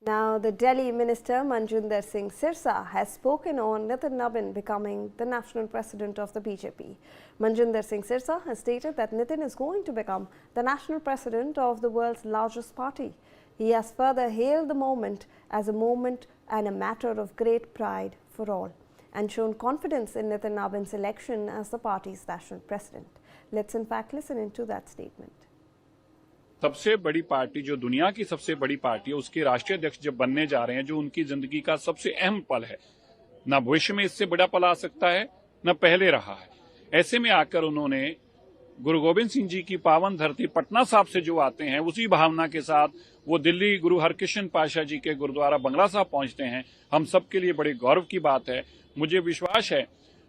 Now, the Delhi Minister Manjinder Singh Sirsa has spoken on Nitin Nabin becoming the national president of the BJP. Manjinder Singh Sirsa has stated that Nitin is going to become the national president of the world's largest party. He has further hailed the moment as a moment and a matter of great pride for all, and shown confidence in Nitin Nabin's election as the party's national president. Let's in fact listen into that statement. सबसे बड़ी party, जो दुनिया की सबसे बड़ी party है, उसके राष्ट्रीय अध्यक्ष जब बनने जा रहे हैं, जो उनकी जिंदगी का सबसे अहम पल है, न भविष्य में इससे बड़ा पल आ सकता है, न पहले रहा है। ऐसे में आकर उन्होंने गुरु गोविंद सिंह जी की पावन धरती पटना साहिब से जो आते हैं, उसी भावना के साथ वो दिल्ली गुरु हरकृष्ण पातशाह जी के गुरुद्वारा बंगला साहिब पहुंचते हैं। हम सबके लिए बड़े गौरव की बात है। मुझे विश्वास है,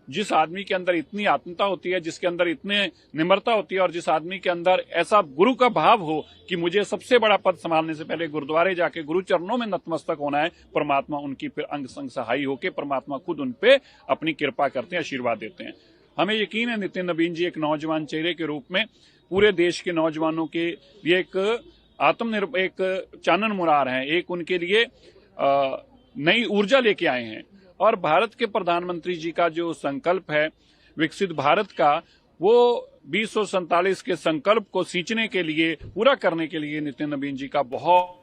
जिस आदमी के अंदर इतनी आत्मता होती है, जिसके अंदर इतने निम्रता होती है और जिस आदमी के अंदर ऐसा गुरु का भाव हो कि मुझे सबसे बड़ा पद संभालने से पहले गुरुद्वारे जाके गुरु चरणों में नतमस्तक होना है, परमात्मा उनकी फिर अंग संग सहाई होकर परमात्मा खुद उन पे अपनी कृपा करते हैं, आशीर्वाद देते हैं। हमें यकीन है नितिन नबीन जी एक नौजवान चेहरे के रूप में पूरे देश के नौजवानों के लिए एक चानन मुरार हैं, एक उनके लिए नई ऊर्जा लेके आए हैं। और भारत के प्रधानमंत्री जी का जो संकल्प है विकसित भारत का, वो 2047 के संकल्प को सींचने के लिए, पूरा करने के लिए नितिन नबीन जी का बहुत।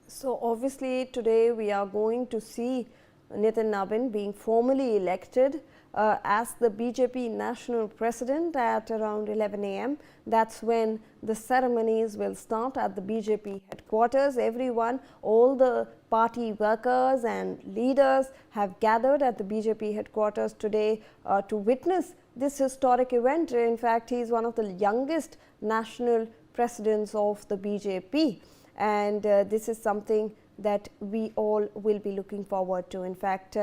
So obviously today we are going to see Nitin Nabin being formally elected as the BJP national president at around 11 a.m. That's when the ceremonies will start at the BJP headquarters. Everyone, all the party workers and leaders have gathered at the BJP headquarters today to witness this historic event. In fact, he is one of the youngest national presidents of the BJP, and this is something that we all will be looking forward to. In fact,